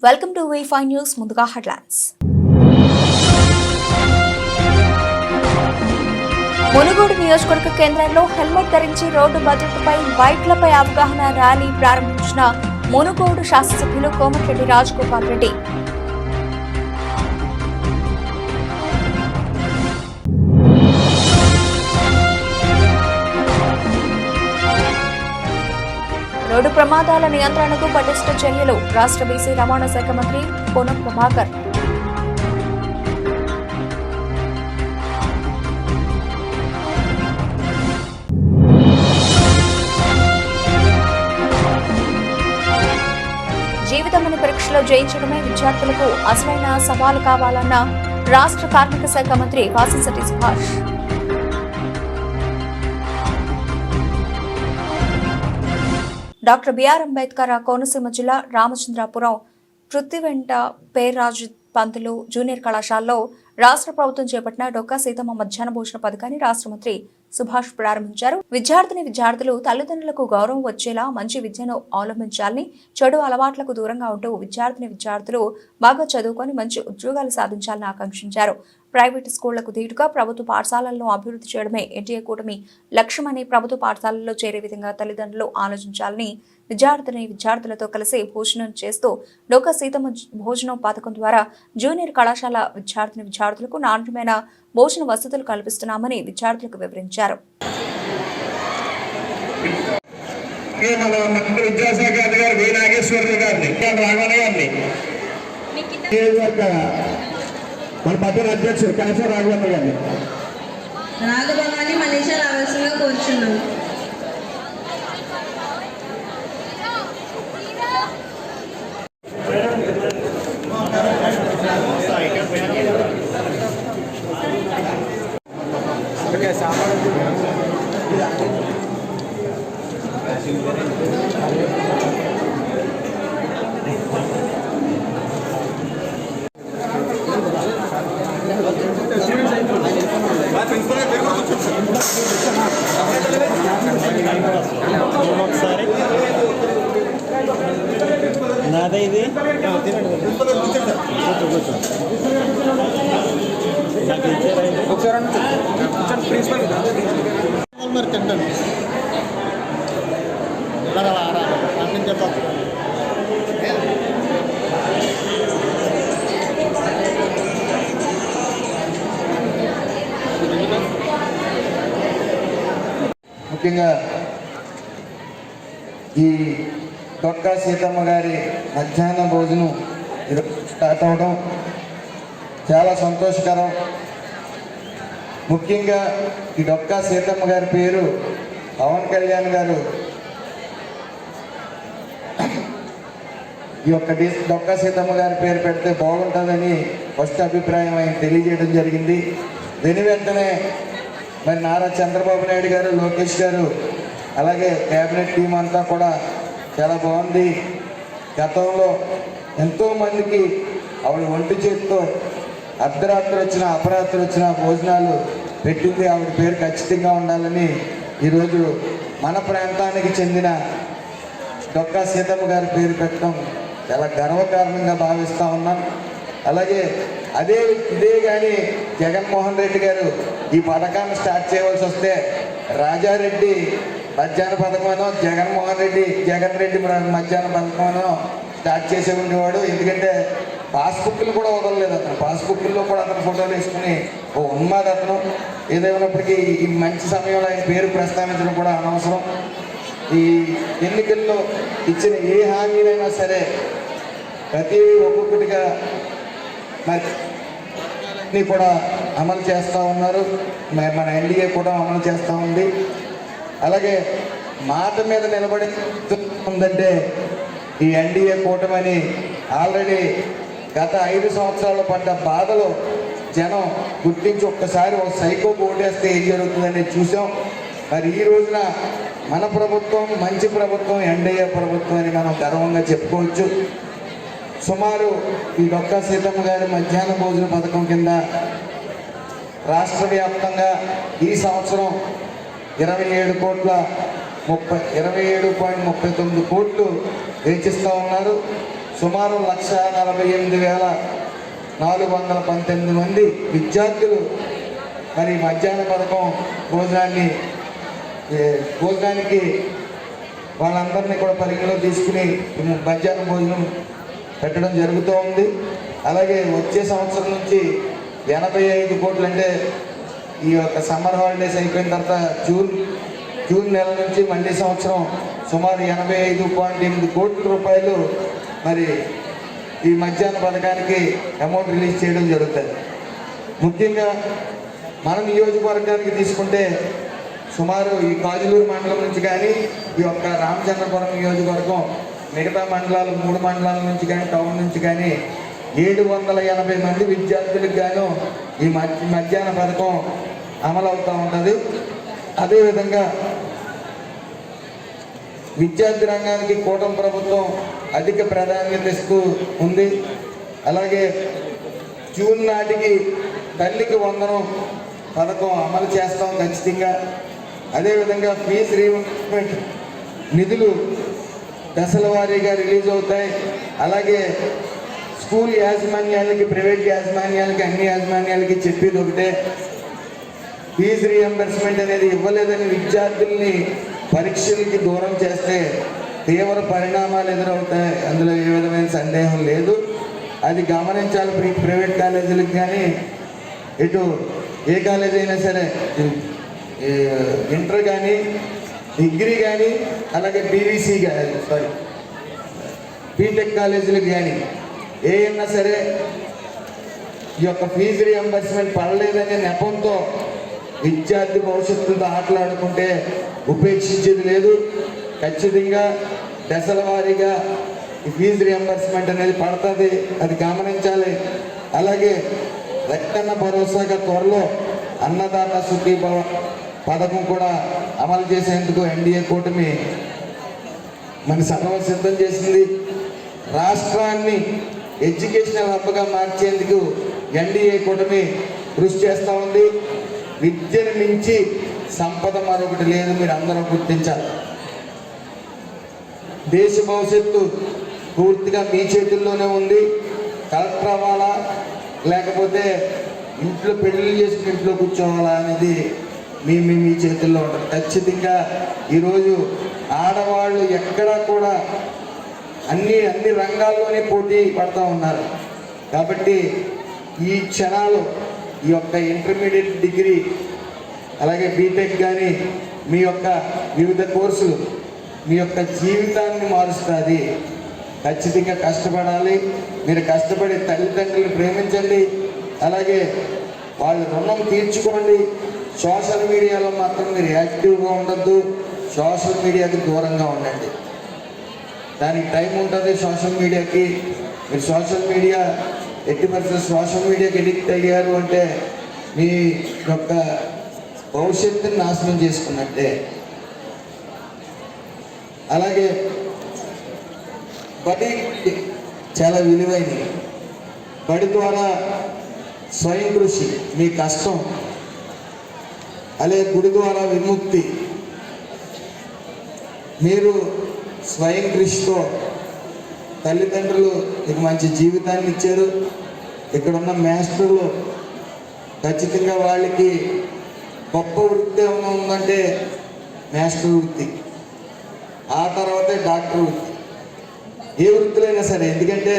Welcome to V5 news. ముందుగా headlines. Munugode నియోజకవర్గ కేంద్రంలో హెల్మెట్ ధరించి రోడ్డు భద్రతపై బైక్లపై అవగాహన ర్యాలీ ప్రారంభించిన మునుగోడు శాసనసభ్యులు కోమటిరెడ్డి రాజగోపాల్ రెడ్డి. రోడ్డు ప్రమాదాల నియంత్రణకు పటిష్ట చర్యలు. రాష్ట్ర బీసీ రవాణా శాఖ మంత్రి పొన్నం ప్రభాకర్. జీవితమని పరీక్షలో జయించడమే విద్యార్థులకు అసలైన సవాలు కావాలన్న రాష్ట్ర కార్మిక శాఖ మంత్రి వాసంశెట్టి సుభాష్. డాక్టర్ బిఆర్ అంబేద్కర్ కోనసీమ జిల్లా రామచంద్రాపురం పృథ్వీవెంట పేర్రాజు పంతులు జూనియర్ కళాశాలలో రాష్ట్ర ప్రభుత్వం చేపట్టిన డొక్కా సీతమ్మ మధ్యాహ్న భోజన పథకాన్ని రాష్ట్ర మంత్రి సుభాష్ ప్రారంభించారు. విద్యార్థులు తల్లిదండ్రులకు గౌరవం వచ్చేలా మంచి విద్యను అవలంబించాలని, చెడు అలవాట్లకు దూరంగా ఉంటూ విద్యార్థులు బాగా చదువుకొని మంచి ఉద్యోగాలు సాధించాలని ఆకాంక్షించారు. ప్రైవేటు స్కూళ్లకు ధీటుగా ప్రభుత్వ పాఠశాలలను అభివృద్ధి చేయడమే ఎన్డీఏ కూటమి లక్ష్యమని, ప్రభుత్వ పాఠశాలల్లో చేరే విధంగా తల్లిదండ్రులు ఆలోచించాలని, విద్యార్థులతో కలిసి భోజనం చేస్తూ డొక్కా సీతమ్మ భోజనం పథకం ద్వారా జూనియర్ కళాశాల విద్యార్థులకు నాణ్యమైన భోజన వసతులు కల్పిస్తున్నామని విద్యార్థులకు వివరించారు. అధ్యక్షుడు కాశా రాఘవన్న గారిని రాఘవన్ని మనీషా రావాల్సిందిగా కోరుచున్నాము. నాదే ఇది మరి తింటాను చెప్పాలి. ముఖ్యంగా ఈ డొక్కా సీతమ్మ గారి మధ్యాహ్న భోజనం స్టార్ట్ అవడం చాలా సంతోషకరం. ముఖ్యంగా ఈ డొక్కా సీతమ్మ గారి పేరు పవన్ కళ్యాణ్ గారు ఈ యొక్క డొక్కా సీతమ్మ గారి పేరు పెడితే బాగుంటుందని ఫస్ట్ అభిప్రాయం ఆయన తెలియజేయడం జరిగింది. దీని వెంటనే మరి నారా చంద్రబాబు నాయుడు గారు, లోకేష్ గారు, అలాగే క్యాబినెట్ టీం అంతా కూడా చాలా బాగుంది. గతంలో ఎంతోమందికి ఆవిడ ఒంటి చేతితో అర్ధరాత్రి వచ్చిన అపరాత్రి వచ్చిన భోజనాలు పెట్టింది. ఆవిడ పేరు ఖచ్చితంగా ఉండాలని ఈరోజు మన ప్రాంతానికి చెందిన డొక్కా సీతమ్మ గారి పేరు పెట్టడం చాలా గర్వకారణంగా భావిస్తూ ఉన్నాం. అలాగే ఇదే కానీ జగన్మోహన్ రెడ్డి గారు ఈ పథకాన్ని స్టార్ట్ చేయవలసి వస్తే రాజారెడ్డి మధ్యాహ్న పథకమనో జగన్ రెడ్డి మధ్యాహ్న పథకమనో స్టార్ట్ చేసే ఉండేవాడు. ఎందుకంటే పాస్బుక్లు కూడా వదలలేదు అతను. పాస్బుక్లో కూడా అతను ఫోటోలు వేసుకుని ఓ ఉన్మాది అతను. ఏదేమైనప్పటికీ ఈ మంచి సమయంలో ఆయన పేరు ప్రస్తావించడం కూడా అనవసరం. ఈ ఎన్నికల్లో ఇచ్చిన ఏ హామీలైనా సరే ప్రతి ఒక్కొక్కటిగా మరి కూడా అమలు చేస్తూ ఉన్నారు. మన ఎన్డీఏ కూడా అమలు చేస్తూ ఉంది. అలాగే మాట మీద నిలబడి ఉందంటే ఈ ఎన్డీఏ కూటమని ఆల్రెడీ గత 5 సంవత్సరాలు పడ్డ బాధలు జనం గుర్తించి ఒక్కసారి ఒక సైకో ఓటేస్తే ఏం జరుగుతుందని చూసాం. మరి ఈ రోజున మన ప్రభుత్వం మంచి ప్రభుత్వం, ఎన్డీఏ ప్రభుత్వం అని మనం గర్వంగా చెప్పుకోవచ్చు. సుమారు ఈ డొక్కా సీతమ్మ గారి మధ్యాహ్న భోజన పథకం కింద రాష్ట్ర వ్యాప్తంగా ఈ సంవత్సరం 27.39 కోట్లు వెచ్చిస్తూ ఉన్నారు. సుమారు 1,48,419 మంది విద్యార్థులు మరి మధ్యాహ్న పథకం భోజనానికి వాళ్ళందరినీ కూడా పరిగణలో తీసుకుని మధ్యాహ్న భోజనం పెట్టడం జరుగుతూ ఉంది. అలాగే వచ్చే సంవత్సరం నుంచి 85 కోట్లు, అంటే ఈ యొక్క సమ్మర్ హాలిడేస్ అయిపోయిన తర్వాత జూన్ నెల నుంచి మళ్ళీ సంవత్సరం సుమారు 85.8 కోట్ల రూపాయలు మరి ఈ మధ్యాహ్న పథకానికి అమౌంట్ రిలీజ్ చేయడం జరుగుతుంది. ముఖ్యంగా మన నియోజకవర్గానికి తీసుకుంటే సుమారు ఈ కాజులూరు మండలం నుంచి కానీ ఈ యొక్క రామచంద్రపురం నియోజకవర్గం మిగతా మండలాలు 3 మండలాల నుంచి కానీ టౌన్ నుంచి కానీ 780 మంది విద్యార్థులకు గాను ఈ మధ్యాహ్న పథకం అమలు అవుతూ ఉంటుంది. అదేవిధంగా విద్యార్థి రంగానికి కూటమి ప్రభుత్వం అధిక ప్రాధాన్యత ఇస్తూ ఉంది. అలాగే జూన్ నాటికి తల్లికి వందనం పథకం అమలు చేస్తాం ఖచ్చితంగా. అదేవిధంగా ఫీజు రీయింబర్స్మెంట్ నిధులు దశల వారీగా రిలీజ్ అవుతాయి. అలాగే స్కూల్ యాజమాన్యాలకి, ప్రైవేట్ యాజమాన్యాలకి, అన్ని యాజమాన్యాలకి చెప్పేది ఒకటే, ఫీజు రీయింబర్స్మెంట్ అనేది ఇవ్వలేదని విద్యార్థుల్ని పరీక్షలకి దూరం చేస్తే తీవ్ర పరిణామాలు ఎదురవుతాయి. అందులో ఏ విధమైన సందేహం లేదు. అది గమనించాలి ప్రైవేట్ కాలేజీలకు కానీ, ఇటు ఏ కాలేజీ అయినా సరే, ఇంటర్ కానీ, డిగ్రీ కానీ, అలాగే బీవీసీ కానీ, బీటెక్ కాలేజీలకు కానీ ఏమన్నా సరే ఈ యొక్క ఫీజు రీయింబర్స్మెంట్ పడలేదనే నెపంతో విద్యార్థి భవిష్యత్తుతో ఆటలాడుకుంటే ఉపేక్షించేది లేదు. ఖచ్చితంగా దశల వారీగా ఈ ఫీజు రీయింబర్స్మెంట్ అనేది పడుతుంది, అది గమనించాలి. అలాగే రక్తన్న భరోసాగా త్వరలో అన్నదాత సుఖీభవ పథకం కూడా అమలు చేసేందుకు ఎన్డీఏ కూటమి మన సర్వం సిద్ధం చేసింది. రాష్ట్రాన్ని ఎడ్యుకేషనల్ హబ్గా మార్చేందుకు ఎన్డీఏ కూటమి కృషి చేస్తూ ఉంది. విద్యను మించి సంపద మరొకటి లేదు, మీరు అందరూ గుర్తించాలి. దేశ భవిష్యత్తు పూర్తిగా మీ చేతుల్లోనే ఉంది. కలెక్టర్ అవ్వాలా లేకపోతే ఇంట్లో పెళ్లి చేసుకుని ఇంట్లో కూర్చోవాలా అనేది మీ చేతుల్లో ఉంటుంది. ఖచ్చితంగా ఈరోజు ఆడవాళ్ళు ఎక్కడా కూడా అన్ని రంగాల్లోనే పోటీ పడుతూ ఉన్నారు. కాబట్టి ఈ క్షణాలు ఈ యొక్క ఇంటర్మీడియట్ డిగ్రీ అలాగే బీటెక్ కానీ మీ యొక్క వివిధ కోర్సులు మీ యొక్క జీవితాన్ని మారుస్తుంది. ఖచ్చితంగా కష్టపడాలి. మీరు కష్టపడి తల్లిదండ్రులను ప్రేమించండి. అలాగే వాళ్ళ రుణం తీర్చుకోండి. సోషల్ మీడియాలో మాత్రం మీరు యాక్టివ్గా ఉండద్దు. సోషల్ మీడియాకి దూరంగా ఉండండి. దానికి టైం ఉంటుంది సోషల్ మీడియాకి. మీరు సోషల్ మీడియా ఎట్టి పరిస్థితుల్లో సోషల్ మీడియాకి ఎడిక్ట్ అయ్యారు అంటే మీ యొక్క భవిష్యత్తుని నాశనం చేసుకున్నట్టే. అలాగే బడి చాలా విలువైనది. బడి ద్వారా స్వయం కృషి, మీ కష్టం, అలాగే గుడి ద్వారా విముక్తి. మీరు స్వయం కృషితో తల్లిదండ్రులు మీకు మంచి జీవితాన్ని ఇచ్చారు. ఇక్కడున్న మాస్టర్లు ఖచ్చితంగా వాళ్ళకి గొప్ప వృత్తి ఏమైనా ఉందంటే మాస్టర్ వృత్తి, ఆ తర్వాతే డాక్టర్ వృత్తి. ఏ వృత్తులైనా సరే, ఎందుకంటే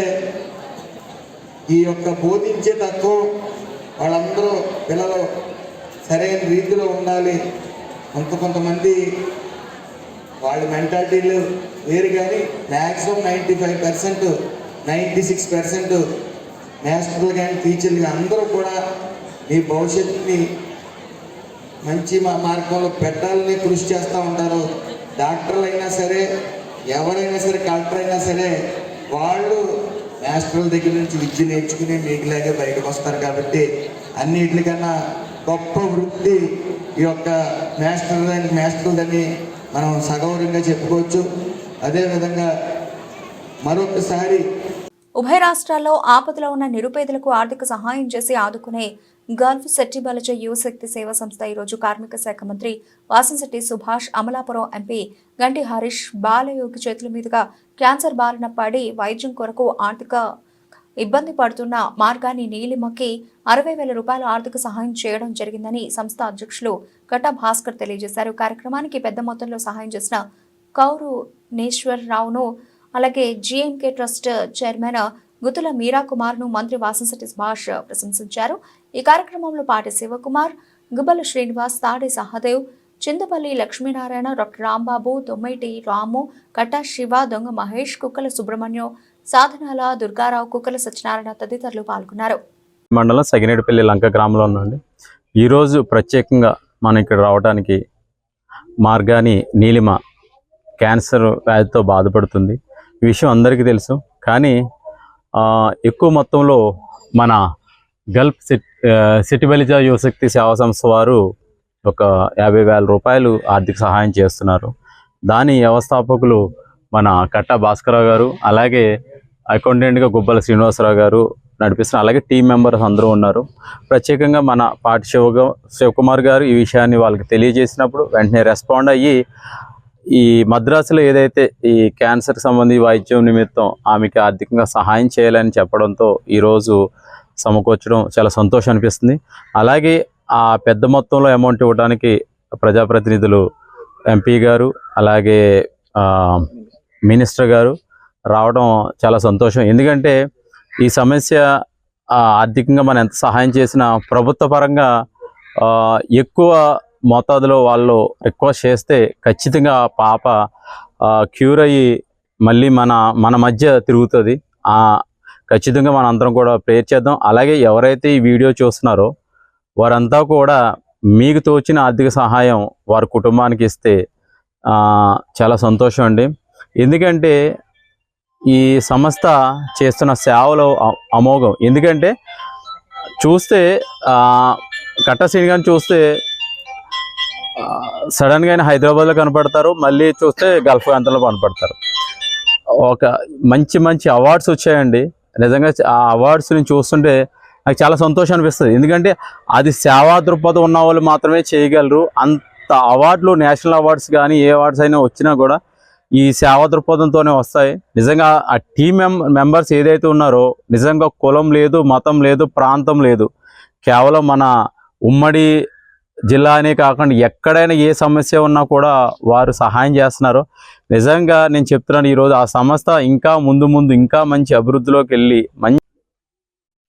ఈ యొక్క బోధించే తత్వం వాళ్ళందరూ పిల్లలు సరైన రీతిలో ఉండాలి. కొంతమంది వాళ్ళ మెంటాలిటీలు వేరు, కానీ మ్యాక్సిమం 95%, 96% మాస్టర్లు కానీ టీచర్లు కానీ అందరూ కూడా మీ భవిష్యత్తుని మంచి మార్గంలో పెట్టాలని కృషి చేస్తూ ఉంటారు. డాక్టర్లు అయినా సరే, ఎవరైనా సరే, కలెక్టర్ అయినా సరే, వాళ్ళు మాస్టర్ల దగ్గర నుంచి విద్య నేర్చుకుని మీకులాగే బయటకు వస్తారు. కాబట్టి అన్నిటికన్నా గొప్ప వృత్తి ఈ యొక్క మాస్టర్లని మనం సగౌరవంగా చెప్పుకోవచ్చు. అదేవిధంగా మరొకసారి ఉభయ రాష్ట్రాల్లో ఆపదలో ఉన్న నిరుపేదలకు ఆర్థిక సహాయం చేసి ఆదుకునే గల్ఫ్ సెట్టిబలజ యువశక్తి సేవా సంస్థ ఈరోజు కార్మిక శాఖ మంత్రి వాసంశెట్టి సుభాష్, అమలాపురం ఎంపీ గంటి హరీష్ బాలయోగి చేతుల మీదుగా క్యాన్సర్ బారిన పడి వైద్యం కొరకు ఆర్థిక ఇబ్బంది పడుతున్న మార్గాన్ని నీలిమకి 60,000 రూపాయల ఆర్థిక సహాయం చేయడం జరిగిందని సంస్థ అధ్యక్షులు కట్టా భాస్కర్ తెలియజేశారు. కార్యక్రమానికి పెద్ద మొత్తంలో సహాయం చేసిన కౌరు నేశ్వరరావును, అలాగే జీఎంకే ట్రస్ట్ చైర్మన్ గుతుల మీరా కుమార్ ను మంత్రి వాసంశెట్టి సుభాష్ ప్రశంసించారు. ఈ కార్యక్రమంలో పాటి శివకుమార్, గుబ్బల శ్రీనివాస్, తాడి సహదేవ్, చింతపల్లి లక్ష్మీనారాయణ, డాక్టర్ రాంబాబు, తొమ్మిటి రాము, కట్టా శివ, దొంగ మహేష్, కుక్కల సుబ్రహ్మణ్యం, సాధనాల దుర్గారావు, కుక్కల సత్యనారాయణ తదితరులు పాల్గొన్నారు. మండలం సగినేటిపల్లి లంక గ్రామంలో ఉందండి. ఈరోజు ప్రత్యేకంగా మనం ఇక్కడ రావడానికి మార్గాని నీలిమ క్యాన్సర్ వ్యాధితో బాధపడుతుంది. ఈ విషయం అందరికీ తెలుసు. కానీ ఎక్కువ మొత్తంలో మన గల్ఫ్ సెట్టిబలజ యువశక్తి సేవా సంస్థ వారు ఒక 50,000 రూపాయలు ఆర్థిక సహాయం చేస్తున్నారు. దాని వ్యవస్థాపకులు మన కట్టా భాస్కరరావు గారు, అలాగే అకౌంటెంట్గా గుబ్బల శ్రీనివాసరావు గారు నడిపిస్తున్నారు. అలాగే టీం మెంబర్స్ అందరూ ఉన్నారు. ప్రత్యేకంగా మన పాటి శివకుమార్ గారు ఈ విషయాన్ని వాళ్ళకి తెలియజేసినప్పుడు వెంటనే రెస్పాండ్ అయ్యి ఈ మద్రాసులో ఏదైతే ఈ క్యాన్సర్కి సంబంధించి వైద్యం నిమిత్తం ఆమెకి ఆర్థికంగా సహాయం చేయాలని చెప్పడంతో ఈరోజు సమకూర్చడం చాలా సంతోషం అనిపిస్తుంది. అలాగే ఆ పెద్ద మొత్తంలో అమౌంట్ ఇవ్వడానికి ప్రజాప్రతినిధులు ఎంపీ గారు, అలాగే మినిస్టర్ గారు రావడం చాలా సంతోషం. ఎందుకంటే ఈ సమస్య ఆర్థికంగా మనం ఎంత సహాయం చేసినా ప్రభుత్వ పరంగా ఎక్కువ మోతాదులో వాళ్ళు రిక్వెస్ట్ చేస్తే ఖచ్చితంగా పాప క్యూర్ అయ్యి మళ్ళీ మన మధ్య తిరుగుతుంది. ఖచ్చితంగా మన అందరం కూడా ప్రేయర్ చేద్దాం. అలాగే ఎవరైతే ఈ వీడియో చూస్తున్నారో వారంతా కూడా మీకు తోచిన ఆర్థిక సహాయం వారి కుటుంబానికి ఇస్తే చాలా సంతోషం అండి. ఎందుకంటే ఈ సంస్థ చేస్తున్న సేవలు అమోఘం. ఎందుకంటే చూస్తే కట్టా శ్రీని గారిని చూస్తే సడన్గా ఆయన హైదరాబాద్లో కనపడతారు, మళ్ళీ చూస్తే గల్ఫ్ ప్రాంతంలో కనపడతారు. ఒక మంచి అవార్డ్స్ వచ్చాయండి. నిజంగా ఆ అవార్డ్స్ని చూస్తుంటే నాకు చాలా సంతోషం అనిపిస్తుంది. ఎందుకంటే అది సేవా దృక్పథం ఉన్న వాళ్ళు మాత్రమే చేయగలరు. అంత అవార్డులు, నేషనల్ అవార్డ్స్ కానీ ఏ అవార్డ్స్ అయినా వచ్చినా కూడా ఈ సేవా దృక్పథంతోనే వస్తాయి. నిజంగా ఆ టీం మెంబర్స్ ఏదైతే ఉన్నారో నిజంగా కులం లేదు, మతం లేదు, ప్రాంతం లేదు. కేవలం మన ఉమ్మడి జిల్లా అనే కాకుండా ఎక్కడైనా ఏ సమస్య ఉన్నా కూడా వారు సహాయం చేస్తున్నారు. నిజంగా నేను చెప్తున్నాను, ఈరోజు ఆ సంస్థ ఇంకా ముందు ఇంకా మంచి అభివృద్ధిలోకి వెళ్ళి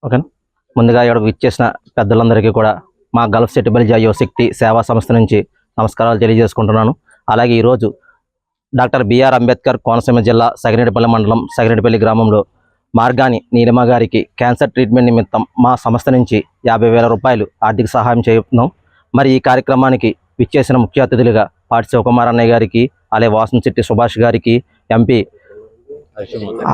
ఓకేనా. ముందుగా ఇక్కడ ఇచ్చేసిన పెద్దలందరికీ కూడా మా గల్ఫ్ సెట్టిబలజ యువశక్తి సేవా సంస్థ నుంచి నమస్కారాలు తెలియజేసుకుంటున్నాను. అలాగే ఈరోజు డాక్టర్ బిఆర్ అంబేద్కర్ కోనసీమ జిల్లా సగినేటిపల్లి మండలం సగినేటిపల్లి గ్రామంలో మార్గాని నీలిమ గారికి క్యాన్సర్ ట్రీట్మెంట్ నిమిత్తం మా సంస్థ నుంచి 50,000 రూపాయలు ఆర్థిక సహాయం చేస్తున్నాం. మరి ఈ కార్యక్రమానికి విచ్చేసిన ముఖ్య అతిథులుగా పాటి శివకుమార్ అన్నయ్య గారికి, అలాగే వాసంశెట్టి సుభాష్ గారికి, ఎంపీ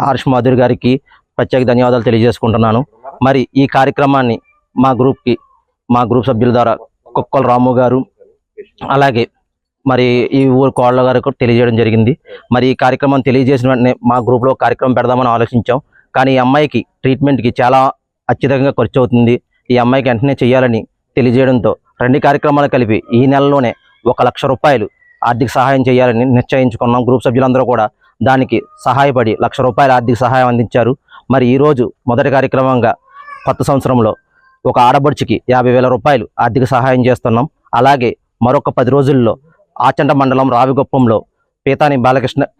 హరీష్ మాధురి గారికి ప్రత్యేక ధన్యవాదాలు తెలియజేసుకుంటున్నాను. మరి ఈ కార్యక్రమాన్ని మా గ్రూప్ సభ్యుల ద్వారా కుక్కల రాము గారు, అలాగే మరి ఈ ఊరు కోళ్ళ గారికి తెలియజేయడం జరిగింది. మరి ఈ కార్యక్రమం తెలియజేసిన వెంటనే మా గ్రూప్లో కార్యక్రమం పెడదామని ఆలోచించాం. కానీ ఈ అమ్మాయికి ట్రీట్మెంట్కి చాలా అత్యధికంగా ఖర్చు అవుతుంది. ఈ అమ్మాయికి వెంటనే చేయాలని తెలియజేయడంతో 2 కార్యక్రమాలు కలిపి ఈ నెలలోనే 1,00,000 రూపాయలు ఆర్థిక సహాయం చేయాలని నిశ్చయించుకున్నాం. గ్రూప్ సభ్యులందరూ కూడా దానికి సహాయపడి 1,00,000 రూపాయల ఆర్థిక సహాయం అందించారు. మరి ఈరోజు మొదటి కార్యక్రమంగా కొత్త సంవత్సరంలో ఒక ఆడబడుచుకి 50,000 రూపాయలు ఆర్థిక సహాయం చేస్తున్నాం. అలాగే మరొక 10 రోజుల్లో ఆచంట మండలం రావిగొప్పంలో పీతాని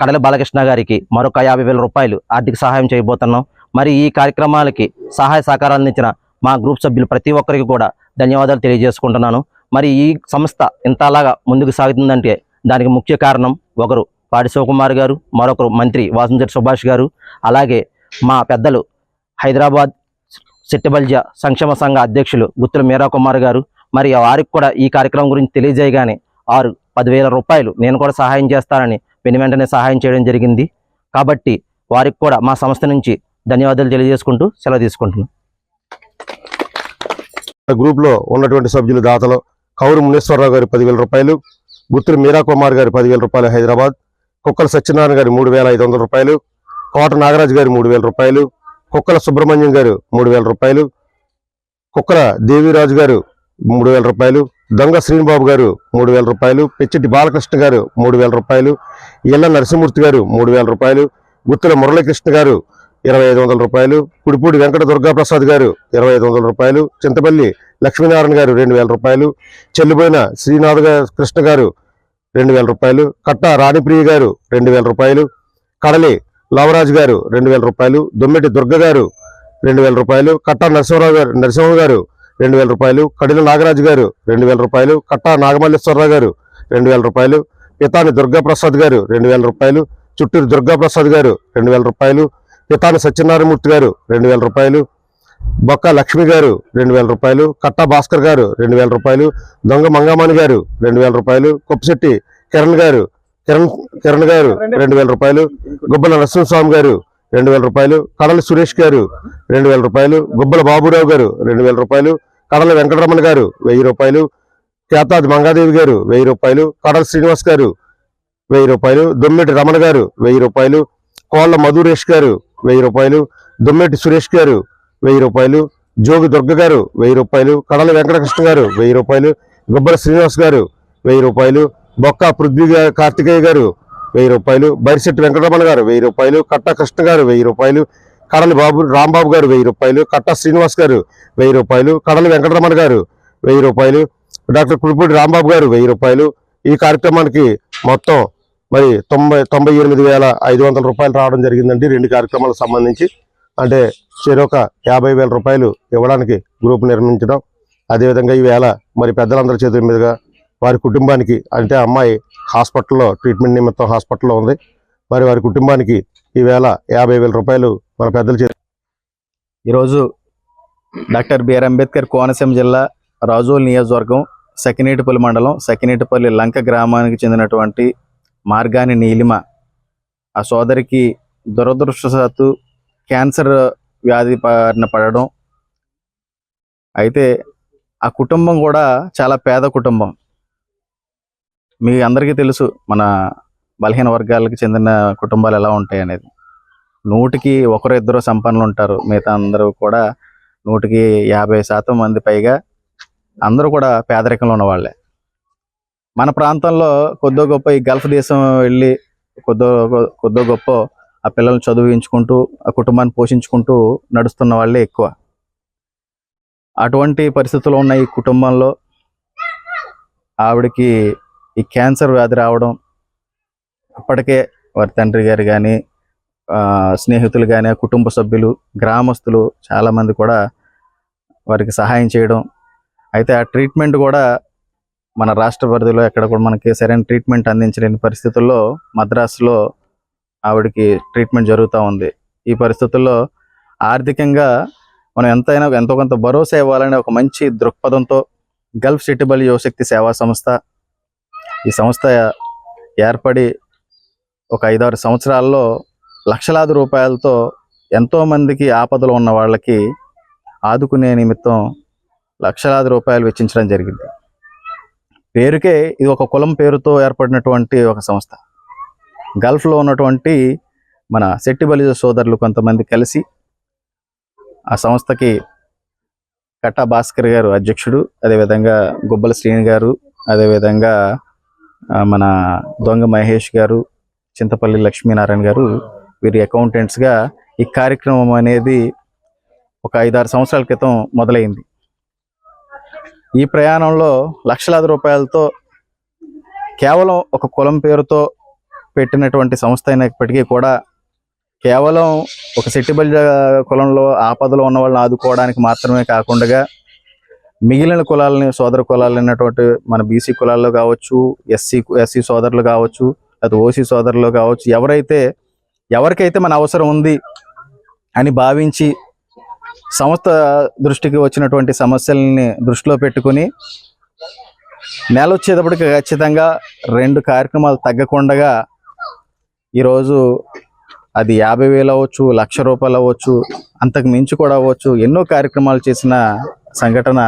కడలి బాలకృష్ణ గారికి మరొక 50,000 రూపాయలు ఆర్థిక సహాయం చేయబోతున్నాం. మరి ఈ కార్యక్రమాలకి సహాయ సహకారాలు అందించిన మా గ్రూప్ సభ్యులు ప్రతి ఒక్కరికి కూడా ధన్యవాదాలు తెలియజేసుకుంటున్నాను. మరి ఈ సంస్థ ఇంతలాగా ముందుకు సాగుతుందంటే దానికి ముఖ్య కారణం ఒకరు పాటి శివకుమార్ గారు, మరొకరు మంత్రి వాసంశెట్టి సుభాష్ గారు, అలాగే మా పెద్దలు హైదరాబాద్ సెట్టిబలజ సంక్షేమ సంఘ అధ్యక్షులు గుత్తుల మీరా కుమార్ గారు. మరి వారికి కూడా ఈ కార్యక్రమం గురించి తెలియజేయగానే 10,000 రూపాయలు నేను కూడా సహాయం చేస్తానని వెంటనే సహాయం చేయడం జరిగింది. కాబట్టి వారికి కూడా మా సంస్థ నుంచి ధన్యవాదాలు తెలియజేసుకుంటూ సెలవు తీసుకుంటున్నాను. గ్రూప్లో ఉన్నటువంటి సభ్యులు దాతలు కౌరు మునేశ్వరరావు గారి 10,000 రూపాయలు, గుత్తుల మీరా కుమార్ గారి 10,000 రూపాయలు హైదరాబాద్, కుక్కల సత్యనారాయణ గారి 3,500 రూపాయలు, కోట నాగరాజు గారి 3,000 రూపాయలు, కుక్కల సుబ్రహ్మణ్యం గారు 3,000 రూపాయలు, కుక్కల దేవిరాజు గారు 3,000 రూపాయలు, దొంగ శ్రీనిబాబు గారు 3,000 రూపాయలు, పెచ్చిటి బాలకృష్ణ గారు 3,000 రూపాయలు, ఇళ్ల నరసింహమూర్తి గారు 3,000 రూపాయలు, గుత్తుల మురళీకృష్ణ గారు 2,500 రూపాయలు, కుడిపూడి వెంకట దుర్గాప్రసాద్ గారు 2,500 రూపాయలు, చింతపల్లి లక్ష్మీనారాయణ గారు 2,000 రూపాయలు, చెల్లిపోయిన శ్రీనాథ్ కృష్ణ గారు 2,000 రూపాయలు, కట్ట రాణిప్రియ గారు 2,000 రూపాయలు, కడలి లావరాజు గారు 2,000 రూపాయలు, దొమ్మెటి దుర్గ గారు 2,000 రూపాయలు, కట్ట నరసింహ గారు 2,000 రూపాయలు, కడిల నాగరాజు గారు 2,000 రూపాయలు, కట్ట నాగమల్లేశ్వరరావు గారు 2,000 రూపాయలు, పితాని దుర్గాప్రసాద్ గారు 2,000 రూపాయలు, చుట్టూరు దుర్గాప్రసాద్ గారు 2,000 రూపాయలు, పితాని సత్యనారాయణమూర్తి గారు 2,000 రూపాయలు, బొక్క లక్ష్మి గారు 2,000 రూపాయలు, కట్ట భాస్కర్ గారు 2,000 రూపాయలు, దొంగ మంగమాని గారు 2,000 రూపాయలు, కొప్పశెట్టి కిరణ్ గారు 2,000 రూపాయలు, గుబ్బల నరసింహస్వామి గారు 2,000 రూపాయలు, కడల సురేష్ గారు 2,000 రూపాయలు, గుబ్బల బాబురావు గారు 2,000 రూపాయలు, కడల వెంకటరమణ గారు 1,000 రూపాయలు, కేతాది మంగాదేవి గారు 1,000 రూపాయలు, కడల శ్రీనివాస్ గారు 1,000 రూపాయలు, దొమ్మెటి రమణ గారు 1,000 రూపాయలు, కోళ్ల మధురేష్ గారు 1,000 రూపాయలు, దొమ్మెటి సురేష్ గారు 1,000 రూపాయలు, జోగి దుర్గ గారు 1,000 రూపాయలు, కడల వెంకటకృష్ణ గారు 1,000 రూపాయలు, గుబ్బల శ్రీనివాస్ గారు 1,000 రూపాయలు, బొక్క పృథ్వీ కార్తికేయ గారు 1,000 రూపాయలు, బైరిశెట్టి వెంకటరమణ గారు 1,000 రూపాయలు, కట్ట కృష్ణ గారు 1,000 రూపాయలు, కడలి రాంబాబు గారు 1,000 రూపాయలు, కట్ట శ్రీనివాస్ గారు 1,000 రూపాయలు, కడలి వెంకటరమణ గారు 1,000 రూపాయలు, డాక్టర్ కుడిపూడి రాంబాబు గారు 1,000 రూపాయలు. ఈ కార్యక్రమానికి మొత్తం మరి 98,500 రూపాయలు రావడం జరిగిందండి. 2 కార్యక్రమాలకు సంబంధించి అంటే చెరొక 50,000 రూపాయలు ఇవ్వడానికి గ్రూప్ నిర్మించడం. అదేవిధంగా ఈవేళ మరి పెద్దలందరి చేతుల మీదుగా వారి కుటుంబానికి అంటే అమ్మాయి హాస్పిటల్లో ట్రీట్మెంట్ నిమిత్తం హాస్పిటల్లో ఉంది. మరి వారి కుటుంబానికి ఈవేళ 50,000 రూపాయలు మన పెద్దల చేతి. ఈరోజు డాక్టర్ బిఆర్ అంబేద్కర్ కోనసీమ జిల్లా రాజోల్ నియోజకవర్గం సకినేటిపల్లి మండలం సకినేటిపల్లి లంక గ్రామానికి చెందినటువంటి మార్గాని నీలిమ ఆ సోదరికి దురదృష్టవశాత్తు క్యాన్సర్ వ్యాధి బారిన పడడం. అయితే ఆ కుటుంబం కూడా చాలా పేద కుటుంబం. మీ అందరికీ తెలుసు మన బలహీన వర్గాలకు చెందిన కుటుంబాలు ఎలా ఉంటాయి అనేది. 100కి 1-2 సంపన్నులు ఉంటారు, మిగతా అందరూ కూడా 100కి 50% మంది పైగా అందరూ కూడా పేదరికంలో ఉన్నవాళ్ళే. మన ప్రాంతంలో కొద్దో గొప్ప ఈ గల్ఫ్ దేశం వెళ్ళి కొద్దో గొప్ప ఆ పిల్లల్ని చదివించుకుంటూ ఆ కుటుంబాన్ని పోషించుకుంటూ నడుస్తున్న వాళ్ళే ఎక్కువ. అటువంటి పరిస్థితుల్లో ఉన్న ఈ కుటుంబంలో ఆవిడకి ఈ క్యాన్సర్ వ్యాధి రావడం, అప్పటికే వారి తండ్రి గారు కానీ స్నేహితులు కానీ కుటుంబ సభ్యులు గ్రామస్తులు చాలామంది కూడా వారికి సహాయం చేయడం. అయితే ఆ ట్రీట్మెంట్ కూడా మన రాష్ట్ర పరిధిలో ఎక్కడ కూడా మనకి సరైన ట్రీట్మెంట్ అందించలేని పరిస్థితుల్లో మద్రాసులో ఆవిడకి ట్రీట్మెంట్ జరుగుతూ ఉంది. ఈ పరిస్థితుల్లో ఆర్థికంగా మనం ఎంతో కొంత భరోసా ఇవ్వాలనే ఒక మంచి దృక్పథంతో గల్ఫ్ సిటిబల్ యువశక్తి సేవా సంస్థ ఈ సంస్థ ఏర్పడి ఒక 5-6 సంవత్సరాల్లో లక్షలాది రూపాయలతో ఎంతోమందికి ఆపదలో ఉన్న వాళ్ళకి ఆదుకునే నిమిత్తం లక్షలాది రూపాయలు వెచ్చించడం జరిగింది. పేరుకే ఇది ఒక కులం పేరుతో ఏర్పడినటువంటి ఒక సంస్థ. గల్ఫ్లో ఉన్నటువంటి మన సెట్టిబలిజ సోదరులు కొంతమంది కలిసి ఆ సంస్థకి కట్టా భాస్కర్ గారు అధ్యక్షుడు, అదేవిధంగా గుబ్బల శ్రీని గారు, అదేవిధంగా మన దొంగ మహేష్ గారు, చింతపల్లి లక్ష్మీనారాయణ గారు వీరి అకౌంటెంట్స్గా ఈ కార్యక్రమం అనేది ఒక 5-6 సంవత్సరాల క్రితం మొదలైంది. ఈ ప్రయాణంలో లక్షలాది రూపాయలతో కేవలం ఒక కులం పేరుతో పెట్టినటువంటి సంస్థ అయినప్పటికీ కూడా కేవలం ఒక సెట్టిబల్ కులంలో ఆపదలో ఉన్న వాళ్ళని ఆదుకోవడానికి మాత్రమే కాకుండా మిగిలిన కులాలని సోదర కులాలు అయినటువంటి మన బీసీ కులాల్లో కావచ్చు, ఎస్సీ సోదరులు కావచ్చు, లేదా ఓసీ సోదరులు కావచ్చు, ఎవరికైతే మన అవసరం ఉంది అని భావించి సంస్థ దృష్టికి వచ్చినటువంటి సమస్యల్ని దృష్టిలో పెట్టుకుని నెల వచ్చేటప్పటికి ఖచ్చితంగా 2 కార్యక్రమాలు తగ్గకుండా ఈరోజు అది 50,000 అవ్వచ్చు, 1,00,000 రూపాయలు అవ్వచ్చు, అంతకు మించి కూడా అవ్వచ్చు, ఎన్నో కార్యక్రమాలు చేసిన సంఘటన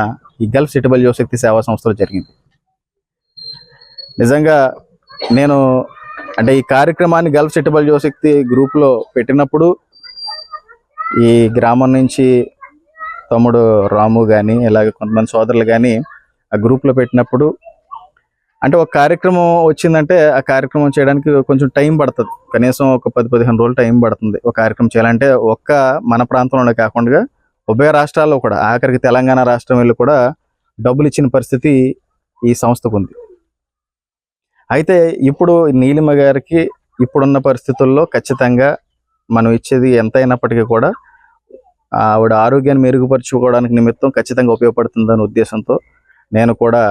ఈ గల్ఫ్ సిటిబల్ యువశక్తి సేవా సంస్థలో జరిగింది. నిజంగా నేను అంటే ఈ కార్యక్రమాన్ని గల్ఫ్ సిటిబల్ యువశక్తి గ్రూప్లో పెట్టినప్పుడు ఈ గ్రామం నుంచి తమ్ముడు రాము కానీ ఇలాగ కొంతమంది సోదరులు కానీ ఆ గ్రూప్లో పెట్టినప్పుడు అంటే ఒక కార్యక్రమం వచ్చిందంటే ఆ కార్యక్రమం చేయడానికి కొంచెం టైం పడుతుంది. కనీసం ఒక 10-15 రోజులు టైం పడుతుంది ఒక కార్యక్రమం చేయాలంటే. ఒక్క మన ప్రాంతంలోనే కాకుండా ఉభయ రాష్ట్రాల్లో కూడా ఆఖరికి తెలంగాణ రాష్ట్రం వెళ్ళి కూడా డబ్బులు ఇచ్చిన పరిస్థితి ఈ సంస్థకు ఉంది. అయితే ఇప్పుడు నీలిమ గారికి ఇప్పుడున్న పరిస్థితుల్లో ఖచ్చితంగా మనం ఇచ్చేది ఎంత అయినప్పటికీ కూడా ఆవిడ ఆరోగ్యాన్ని మెరుగుపరుచుకోవడానికి నిమిత్తం ఖచ్చితంగా ఉపయోగపడుతుందనే ఉద్దేశంతో నేను కూడా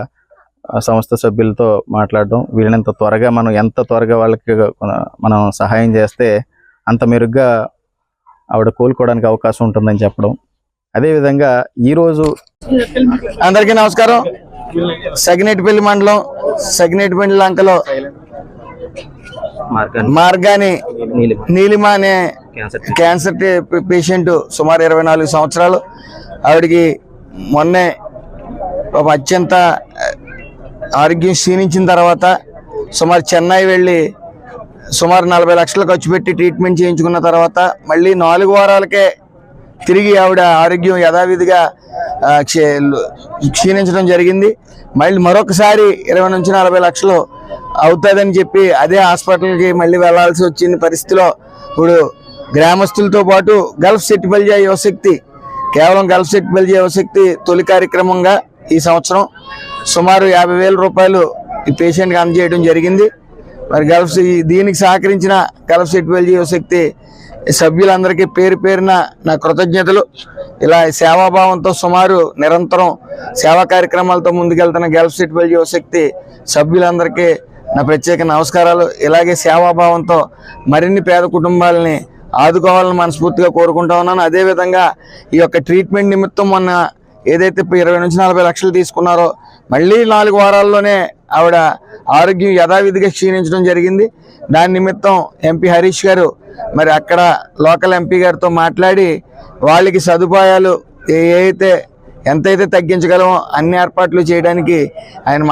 సంస్థ సభ్యులతో మాట్లాడడం, వీళ్ళనంత త్వరగా మనం ఎంత త్వరగా వాళ్ళకి మనం సహాయం చేస్తే అంత మెరుగ్గా ఆవిడ కోలుకోవడానికి అవకాశం ఉంటుందని చెప్పడం. అదేవిధంగా ఈరోజు అందరికీ నమస్కారం. సగినేటిపల్లి మండలం సగినేటిపల్లి లంకలో మార్గాని నీలిమ అనే క్యాన్సర్ పేషెంట్ సుమారు 24 సంవత్సరాలు. ఆవిడికి మొన్నే అత్యంత ఆరోగ్యం క్షీణించిన తర్వాత సుమారు చెన్నై వెళ్ళి సుమారు 40 లక్షలు ఖర్చు పెట్టి ట్రీట్మెంట్ చేయించుకున్న తర్వాత మళ్ళీ 4 వారాలకే తిరిగి ఆవిడ ఆరోగ్యం యథావిధిగా క్షీణించడం జరిగింది. మళ్ళీ మరొకసారి 20 నుంచి 40 లక్షలు అవుతుందని చెప్పి అదే హాస్పిటల్కి మళ్ళీ వెళ్లాల్సి వచ్చిన పరిస్థితిలో ఇప్పుడు గ్రామస్తులతో పాటు గల్ఫ్ సెట్టిబల్జా యువశక్తి, కేవలం గల్ఫ్ సెట్టిబల్జా యువశక్తి తొలి కార్యక్రమంగా ఈ సంవత్సరం సుమారు 50,000 రూపాయలు ఈ పేషెంట్కి అందజేయడం జరిగింది. మరి దీనికి సహకరించిన గల్ఫ్ సెట్టిబల్జా యువశక్తి సభ్యులందరికీ పేరు పేరున నా కృతజ్ఞతలు. ఇలా సేవాభావంతో సుమారు నిరంతరం సేవా కార్యక్రమాలతో ముందుకెళ్తున్న గల్ఫ్ సెట్టిబల్జా యువశక్తి సభ్యులందరికీ నా ప్రత్యేక నమస్కారాలు. ఇలాగే సేవాభావంతో మరిన్ని పేద కుటుంబాలని ఆదుకోవాలని మనస్ఫూర్తిగా కోరుకుంటా ఉన్నాను. అదేవిధంగా ఈ యొక్క ట్రీట్మెంట్ నిమిత్తం మొన్న ఏదైతే 20 నుంచి 40 లక్షలు తీసుకున్నారో మళ్ళీ 4 వారాల్లోనే ఆవిడ ఆరోగ్యం యథావిధిగా క్షీణించడం జరిగింది. దాని నిమిత్తం ఎంపీ హరీష్ గారు మరి అక్కడ లోకల్ ఎంపీ గారితో మాట్లాడి వాళ్ళకి సదుపాయాలు ఎంతైతే తగ్గించగలమో అన్ని ఏర్పాట్లు చేయడానికి ఆయన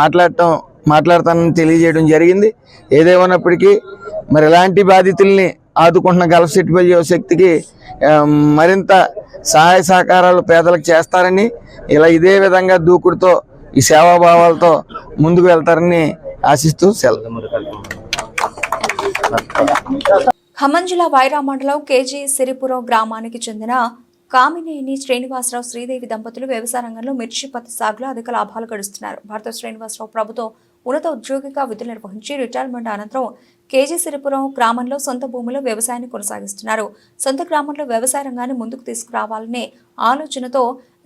మాట్లాడతానని తెలియజేయడం జరిగింది. ఏదేమన్నప్పటికీ మరి ఇలాంటి బాధితుల్ని ఆదుకుంటున్న గల్ఫ్ సెట్టిబల్జా యువశక్తికి మరింత సహాయ సహకారాలు పేదలకు చేస్తారని, ఇలా ఇదే విధంగా దూకుడుతో ఈ సేవాభావాలతో ముందుకు వెళ్తారని ఆశిస్తూ సెలవు. ఖమ్మం జిల్లా వైరా మండలం కేజీ సిరిపురం గ్రామానికి చెందిన కామినేని శ్రీనివాసరావు శ్రీదేవి దంపతులు వ్యవసాయ రంగంలో మిర్చి పత్తి సాగులో అధిక లాభాలు గడుస్తున్నారు. భర్త శ్రీనివాసరావు ప్రభుత్వం ఉన్నత ఉద్యోగిగా విధులు నిర్వహించి రిటైర్మెంట్ అనంతరం కేజీ సిరిపురం గ్రామంలో సొంత భూమిలో వ్యవసాయాన్ని కొనసాగిస్తున్నారు. సొంత గ్రామంలో వ్యవసాయ రంగాన్ని ముందుకు తీసుకురావాలనే ఆలోచనతో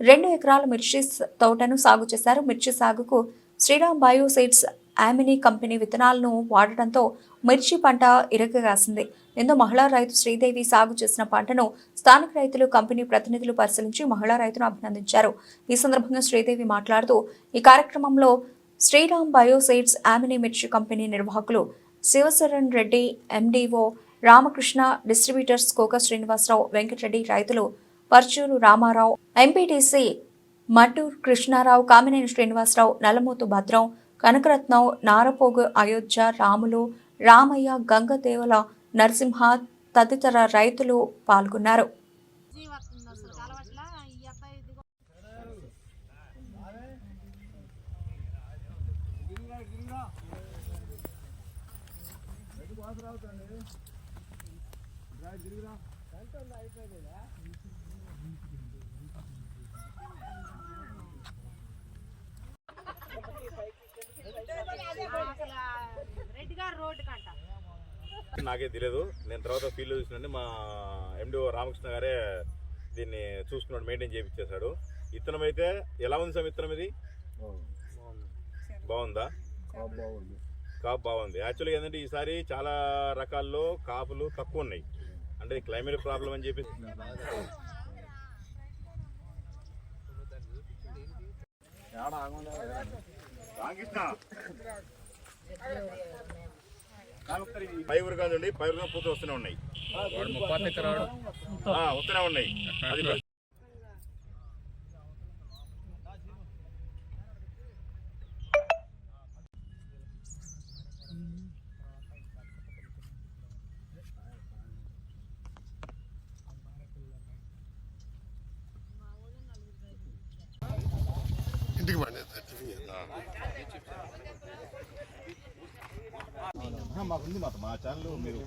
2 ఎకరాల మిర్చి తోటను సాగు చేశారు. మిర్చి సాగుకు శ్రీరామ్ బయో సీడ్స్ ఆమిని కంపెనీ విత్తనాలను వాడటంతో మిర్చి పంట ఇరగగాసింది. దీంతో మహిళా రైతు శ్రీదేవి సాగు చేసిన పంటను స్థానిక రైతులు, కంపెనీ ప్రతినిధులు పరిశీలించి మహిళా రైతును అభినందించారు. ఈ సందర్భంగా శ్రీదేవి మాట్లాడుతూ ఈ కార్యక్రమంలో శ్రీరామ్ బయో సీడ్స్ ఆమిని మిర్చి కంపెనీ నిర్వాహకులు శివశరణ్ రెడ్డి, ఎండిఓ రామకృష్ణ, డిస్ట్రిబ్యూటర్స్ కోక శ్రీనివాసరావు, వెంకటరెడ్డి, రైతులు పర్చూరు రామారావు, ఎంపీటీసీ మట్టూరు కృష్ణారావు, కామినేని శ్రీనివాసరావు, నల్లమోతు భద్రం, కనకరత్నం, నారపోగు అయోధ్య, రాములు, రామయ్య, గంగదేవల, నరసింహ తదితర రైతులు పాల్గొన్నారు. నాకే తెలియదు. నేను తర్వాత ఫీల్డ్ చూసినండి మా ఎండిఓ రామకృష్ణ గారే దీన్ని చూసుకున్నాడు, మెయింటైన్ చేయించేశాడు. విత్తనం అయితే ఎలా ఉంది సార్? విత్తనం ఇది బాగుందా? కాపు బాగుంది. యాక్చువల్గా ఏంటంటే ఈసారి చాలా రకాల్లో కాపులు తక్కువ ఉన్నాయి, అంటే క్లైమేట్ ప్రాబ్లం అని చెప్పి పైరుగా నుండి పైరుగా పూత వస్తూనే ఉన్నాయి, వస్తూనే ఉన్నాయి. అది ఇంటికి పండి మా ఛానల్ మీరు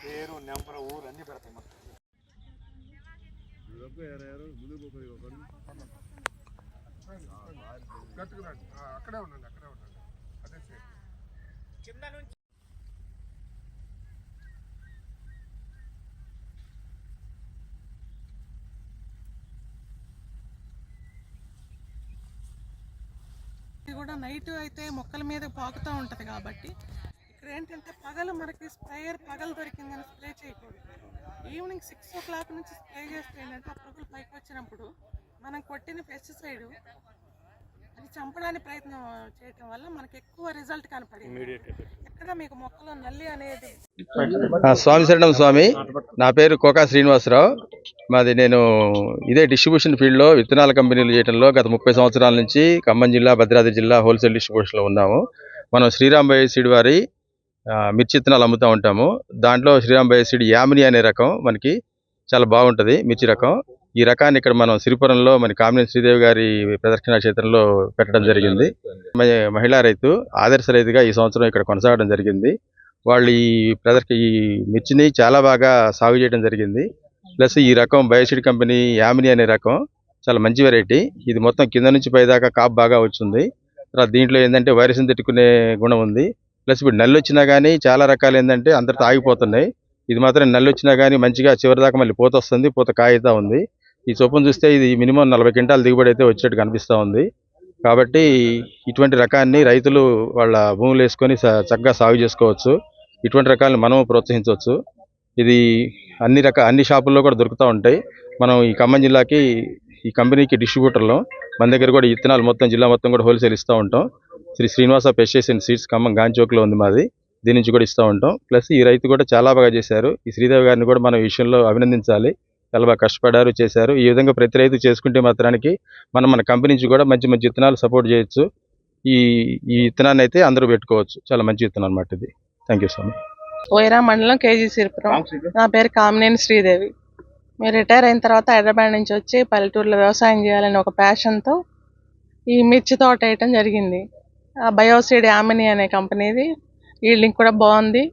పేరు నెంబర్ ఊరు అన్ని పెడతాం. అక్కడే ఉండండి అదే కింద నుంచి కూడా నైట్ అయితే మొక్కల మీద పాకుతూ ఉంటుంది కాబట్టి ఇక్కడ ఏంటంటే పగలు మనకి స్ప్రేయర్ పగలు దొరికిందని స్ప్రే చేయకూడదు. ఈవినింగ్ 6 o'clock నుంచి స్ప్రే చేస్తే ఏంటంటే ఆ పురుగులు పైకి వచ్చినప్పుడు మనం కొట్టిన పెస్టిసైడ్ అది చంపడానికి ప్రయత్నం చేయటం వల్ల మనకి ఎక్కువ రిజల్ట్ కనపడింది. ఎక్కడ మీకు మొక్కలో నల్లి అనేది స్వామి శరణం స్వామి. నా పేరు కోకా శ్రీనివాసరావు. నేను ఇదే డిస్ట్రిబ్యూషన్ ఫీల్డ్లో విత్తనాల కంపెనీలు చేయడంలో గత 30 సంవత్సరాల నుంచి ఖమ్మం జిల్లా, భద్రాద్రి జిల్లా హోల్సేల్ డిస్ట్రిబ్యూషన్లో ఉన్నాము. మనం శ్రీరామ్ బయోసీడ్ వారి మిర్చి విత్తనాలు అమ్ముతూ ఉంటాము. దాంట్లో శ్రీరామ్ బయోసీడ్ యామిని అనే రకం మనకి చాలా బాగుంటుంది మిర్చి రకం. ఈ రకాన్ని ఇక్కడ మనం సిరిపురంలో మన కామినేని శ్రీదేవి గారి ప్రదర్శన క్షేత్రంలో పెట్టడం జరిగింది. మహిళా రైతు ఆదర్శ రైతుగా ఈ సంవత్సరం ఇక్కడ కొనసాగడం జరిగింది. వాళ్ళు ఈ మిర్చిని చాలా బాగా సాగు చేయడం జరిగింది. ప్లస్ ఈ రకం బయోసీడ్ కంపెనీ యామిని అనే రకం చాలా మంచి వెరైటీ. ఇది మొత్తం కింద నుంచి పైదాకా కాపు బాగా వచ్చింది. తర్వాత దీంట్లో ఏంటంటే వైరస్ని తట్టుకునే గుణం ఉంది. ప్లస్ ఇప్పుడు నల్లి వచ్చినా కానీ చాలా రకాలు ఏంటంటే అందరితో ఆగిపోతున్నాయి. ఇది మాత్రం నల్లి వచ్చినా కానీ మంచిగా చివరి దాకా మళ్ళీ పూత వస్తుంది, పూత కాయతా ఉంది. ఈ చొప్పును చూస్తే ఇది మినిమం 40 క్వింటాల దిగుబడి అయితే వచ్చేట్టు కనిపిస్తూ ఉంది. కాబట్టి ఇటువంటి రకాన్ని రైతులు వాళ్ళ భూములు వేసుకొని చక్కగా సాగు చేసుకోవచ్చు. ఇటువంటి రకాలను మనం ప్రోత్సహించవచ్చు. ఇది అన్ని షాపుల్లో కూడా దొరుకుతూ ఉంటాయి. మనం ఈ ఖమ్మం జిల్లాకి ఈ కంపెనీకి డిస్ట్రిబ్యూటర్లో మన దగ్గర కూడా విత్తనాలు మొత్తం జిల్లా మొత్తం కూడా హోల్సేల్ ఇస్తూ ఉంటాం. Srinivasa pesticides and seeds Khammam గాంచోక్లో ఉంది మాది. దీని నుంచి కూడా ఇస్తూ ఉంటాం. ప్లస్ ఈ రైతు కూడా చాలా బాగా చేశారు. ఈ శ్రీదేవి గారిని కూడా మనం ఈ విషయంలో అభినందించాలి. చాలా బాగా కష్టపడారు, చేశారు. ఈ విధంగా ప్రతి రైతు చేసుకుంటే మాత్రానికి మన కంపెనీ నుంచి కూడా మంచి మంచి విత్తనాలు సపోర్ట్ చేయొచ్చు. ఈ విత్తనాన్ని అయితే అందరూ పెట్టుకోవచ్చు. చాలా మంచి విత్తనం అన్నమాట ఇది. Thank you so much. Wyra మండలం కేజీ సిరిపురం. నా పేరు కామినేని శ్రీదేవి. మీరు రిటైర్ అయిన తర్వాత హైదరాబాద్ నుంచి వచ్చి పల్లెటూరులో వ్యవసాయం చేయాలని ఒక ప్యాషన్తో ఈ మిర్చి తోట వేయటం జరిగింది. ఆ బయోసీడ్ యామిని అనే కంపెనీది. ఈల్డింగ్ కూడా బాగుంది.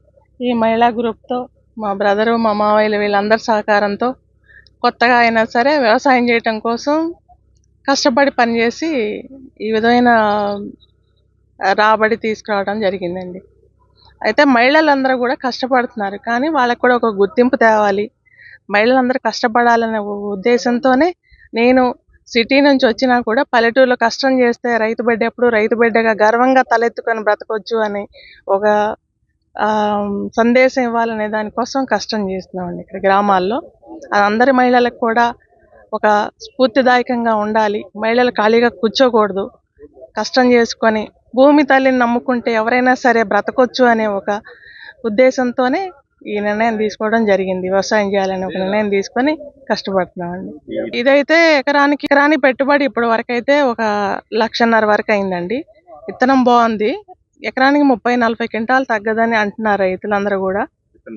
ఈ మహిళా గ్రూప్తో మా బ్రదరు, మా మావయ్యలు వీళ్ళందరి సహకారంతో కొత్తగా అయినా సరే వ్యవసాయం చేయటం కోసం కష్టపడి పనిచేసి ఈ విధమైన రాబడి తీసుకురావడం జరిగిందండి. అయితే మహిళలందరూ కూడా కష్టపడుతున్నారు, కానీ వాళ్ళకు కూడా ఒక గుర్తింపు తేవాలి, మహిళలందరూ కష్టపడాలనే ఉద్దేశంతోనే నేను సిటీ నుంచి వచ్చినా కూడా పల్లెటూరులో కష్టం చేస్తే రైతు బిడ్డ ఎప్పుడు రైతు బిడ్డగా గర్వంగా తలెత్తుకొని బ్రతకొచ్చు అని ఒక సందేశం ఇవ్వాలనే దానికోసం కష్టం చేస్తున్నామండి ఇక్కడ గ్రామాల్లో. అది అందరి మహిళలకు కూడా ఒక స్ఫూర్తిదాయకంగా ఉండాలి. మహిళలు ఖాళీగా కూర్చోకూడదు, కష్టం చేసుకొని భూమి తల్లిని నమ్ముకుంటే ఎవరైనా సరే బ్రతకొచ్చు అనే ఒక ఉద్దేశంతోనే ఈ నిర్ణయం తీసుకోవడం జరిగింది. వ్యవసాయం చేయాలని ఒక నిర్ణయం తీసుకొని కష్టపడుతున్నామండి. ఇదైతే ఎకరానికి పెట్టుబడి ఇప్పటి వరకు అయితే 1,50,000 వరకు అయిందండి. విత్తనం బాగుంది. ఎకరానికి 30-40 క్వింటాలు తగ్గదని అంటున్నారు రైతులందరూ కూడా.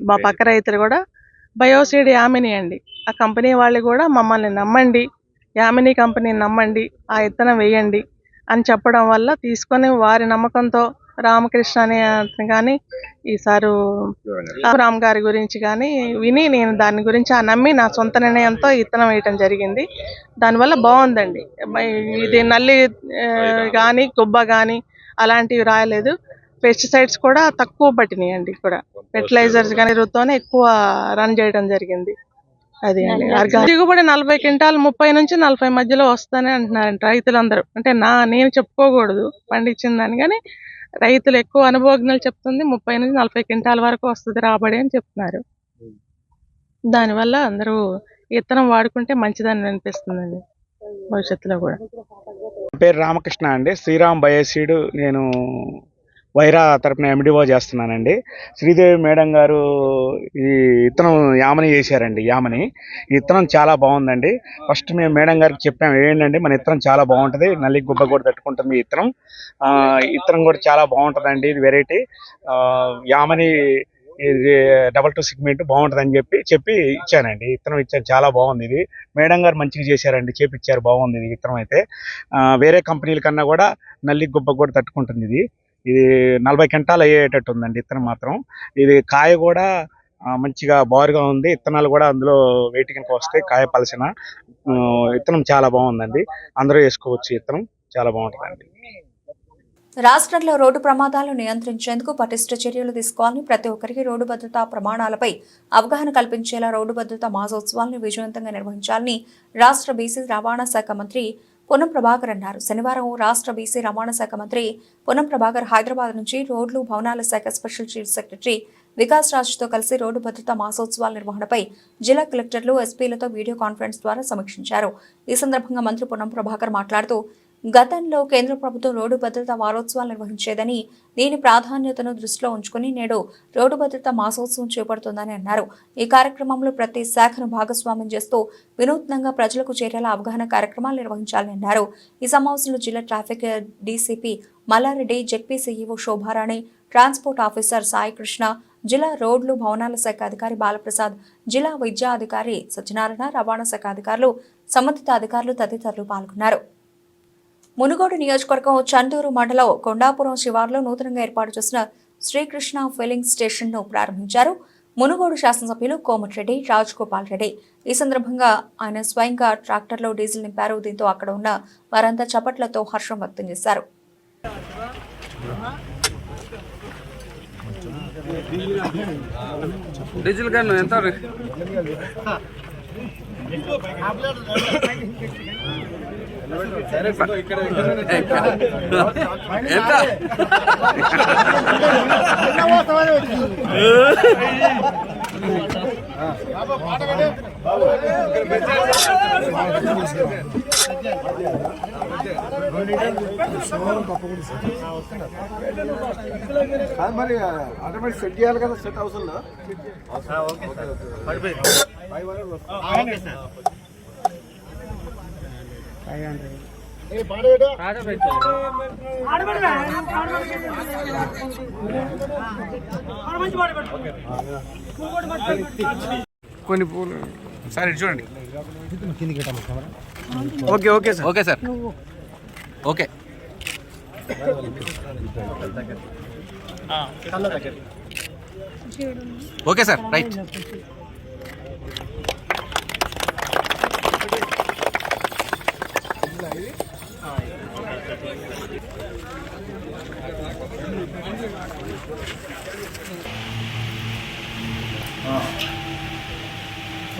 మా పక్క రైతులు కూడా బయోసీడ్ యామిని అండి, ఆ కంపెనీ వాళ్ళు కూడా మమ్మల్ని నమ్మండి, యామిని కంపెనీని నమ్మండి, ఆ విత్తనం వేయండి అని చెప్పడం వల్ల తీసుకొని వారి నమ్మకంతో రామకృష్ణ అనే అతను కానీ ఈసారి రామ్ గారి గురించి కానీ విని నేను దాని గురించి నమ్మి నా సొంత నిర్ణయంతో విత్తనం వేయటం జరిగింది. దానివల్ల బాగుందండి. ఇది నల్లి కానీ గుబ్బ కానీ అలాంటివి రాయలేదు. పెస్టిసైడ్స్ కూడా తక్కువ పట్టినాయండి. కూడా ఫెర్టిలైజర్స్ కానీ ఎరువుతోనే ఎక్కువ రన్ చేయడం జరిగింది. అది అండి దిగుబడి 40 క్వింటాలు 30 నుంచి 40 మధ్యలో వస్తానే అంటున్నారంట రైతులందరూ. అంటే నేను చెప్పుకోకూడదు పండించిందని, కానీ రైతులు ఎక్కువ అనుభవజ్ఞులు చెప్తుంది 30 నుంచి 40 క్వింటాల వరకు వస్తుంది రాబడి అని చెప్తున్నారు. దానివల్ల అందరూ విత్తనం వాడుకుంటే మంచిదని అనిపిస్తుందండి భవిష్యత్తులో కూడా. పేరు రామకృష్ణ అండి. శ్రీరామ్ బయోసీడ్ నేను వైరా తరపున ఎండిఓ చేస్తున్నానండి. శ్రీదేవి మేడం గారు ఈ విత్తనం యామని చేశారండి. యామని ఈ విత్తనం చాలా బాగుందండి. ఫస్ట్ మేము మేడం గారికి చెప్పాము, ఏంటండి మన విత్తనం చాలా బాగుంటుంది, నల్లి గుబ్బ కూడా తట్టుకుంటుంది ఈ విత్తనం. విత్తనం కూడా చాలా బాగుంటుందండి. ఇది వెరైటీ యామని ఇది 2-2 సిగ్మెంట్ బాగుంటుందని చెప్పి ఇచ్చానండి. విత్తనం ఇచ్చాను, చాలా బాగుంది. ఇది మేడం గారు మంచిగా చేశారండి, చేపిచ్చారు, బాగుంది ఇది విత్తనం అయితే. వేరే కంపెనీల కన్నా కూడా నల్లి గుబ్బ కూడా తట్టుకుంటుంది. ఇది 40 క్వింటాలు అయ్యేటట్టు ఉందండి విత్తనం మాత్రం. ఇది కాయ కూడా మంచిగా బారుగా ఉంది. విత్తనాలు కూడా అందులో వెయిట్ కింద వస్తాయి, కాయ పలసిన. విత్తనం చాలా బాగుందండి, అందరూ వేసుకోవచ్చు. విత్తనం చాలా బాగుంటుందండి. రాష్ట్రంలో రోడ్డు ప్రమాదాలను నియంత్రించేందుకు పటిష్ట చర్యలు తీసుకోవాలని, ప్రతి ఒక్కరికి రోడ్డు భద్రతా ప్రమాణాలపై అవగాహన కల్పించేలా రోడ్డు భద్రతా మాసోత్సవాలను విజయవంతంగా నిర్వహించాలని రాష్ట్ర బీసీ రవాణా శాఖ మంత్రి పొన్నం ప్రభాకర్ అన్నారు. శనివారం రాష్ట్ర బీసీ రవాణా శాఖ మంత్రి పొన్నం ప్రభాకర్ హైదరాబాద్ నుంచి రోడ్లు భవనాల శాఖ స్పెషల్ చీఫ్ సెక్రటరీ వికాస్ రాజ్తో కలిసి రోడ్డు భద్రతా మాసోత్సవాల నిర్వహణపై జిల్లా కలెక్టర్లు, ఎస్పీలతో వీడియో కాన్ఫరెన్స్ ద్వారా సమీక్షించారు. ఈ సందర్భంగా మంత్రి పొన్నం ప్రభాకర్ మాట్లాడుతూ, గతంలో కేంద్ర ప్రభుత్వం రోడ్డు భద్రతా వారోత్సవాలు నిర్వహించేదని, దీని ప్రాధాన్యతను దృష్టిలో ఉంచుకుని నేడు రోడ్డు భద్రతా మాసోత్సవం చేపడుతోందని అన్నారు. ఈ కార్యక్రమంలో ప్రతి శాఖను భాగస్వామ్యం చేస్తూ వినూత్నంగా ప్రజలకు చేరేలా అవగాహన కార్యక్రమాలు నిర్వహించాలని అన్నారు. ఈ సమావేశంలో జిల్లా traffic DCP Mallareddy, ZP CEO Shobharani, transport officer Sai Krishna, జిల్లా రోడ్లు భవనాల శాఖ అధికారి బాలప్రసాద్, జిల్లా విద్యా అధికారి సత్యనారాయణ, రవాణా శాఖ అధికారులు, సంబంధిత అధికారులు తదితరులు పాల్గొన్నారు. మునుగోడు నియోజకవర్గం చందూరు మండలం కొండాపురం శివార్లో నూతనంగా ఏర్పాటు చేసిన శ్రీకృష్ణ ఫిల్లింగ్ స్టేషన్ను ప్రారంభించారు మునుగోడు శాసనసభ్యులు కోమటిరెడ్డి రాజగోపాల్ రెడ్డి. ఈ సందర్భంగా ఆయన స్వయంగా ట్రాక్టర్లో డీజిల్ నింపారు. దీంతో అక్కడ ఉన్న వారంతా చప్పట్లతో హర్షం వ్యక్తం చేశారు. డీజిల్ గన్ ఎంత? మరి ఆటోమేటిక్ సెట్ చేయాలి కదా, సెట్ అవసరం లేదా? కొన్ని పూలు సార్ చూడండి. Okay okay sir, okay sir, okay. Okay sir, right.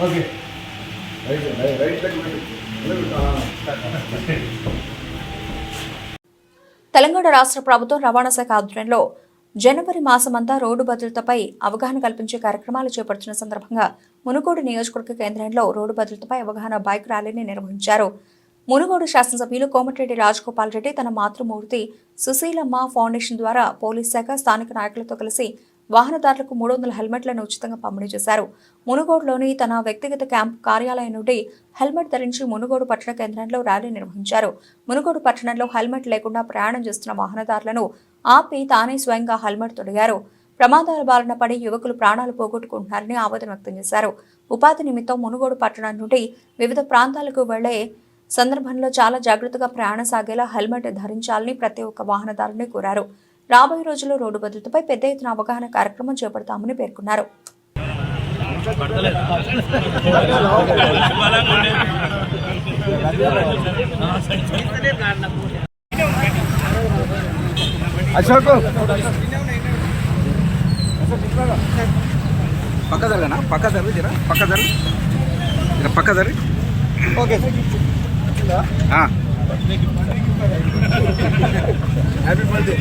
Okay Telangana రాష్ట్ర ప్రభుత్వం రవాణా శాఖ ఆధ్వర్యంలో జనవరి మాసమంతా రోడ్డు భద్రతపై అవగాహన కల్పించే కార్యక్రమాలు చేపడుతున్న సందర్భంగా మునుగోడు నియోజకవర్గ కేంద్రంలో రోడ్డు భద్రతపై అవగాహన బైక్ ర్యాలీని నిర్వహించారు. మునుగోడు శాసనసభ్యులు కోమటిరెడ్డి రాజగోపాల్ రెడ్డి తన మాతృమూర్తి సుశీలమ్మ ఫౌండేషన్ ద్వారా పోలీస్ శాఖ, స్థానిక నాయకులతో కలిసి వాహనదారులకు 300 హెల్మెట్లను ఉచితంగా పంపిణీ చేశారు. మునుగోడులోని తన వ్యక్తిగత క్యాంపు కార్యాలయం నుండి హెల్మెట్ ధరించి మునుగోడు పట్టణ కేంద్రంలో ర్యాలీ నిర్వహించారు. మునుగోడు పట్టణంలో హెల్మెట్ లేకుండా ప్రయాణం చేస్తున్న వాహనదారులను ఆపి తానే స్వయంగా హెల్మెట్ తొడిగారు. ప్రమాదాల బారిన పడి యువకులు ప్రాణాలు పోగొట్టుకుంటున్నారని ఆవేదన వ్యక్తం చేశారు. ఉపాధి నిమిత్తం మునుగోడు పట్టణం నుండి వివిధ ప్రాంతాలకు వెళ్లే సందర్భంలో చాలా జాగ్రత్తగా ప్రయాణం సాగేలా హెల్మెట్ ధరించాలని ప్రతి ఒక్క వాహనదారుని కోరారు. రాబోయే రోజుల్లో రోడ్డు భద్రతపై పెద్ద ఎత్తున అవగాహన కార్యక్రమం చేపడతామని పేర్కొన్నారు. అశోక్ పక్క జరగనా? పక్క జరుగు, జరా పక్క జరుగు, జరా పక్క జరుగు. Okay happy birthday.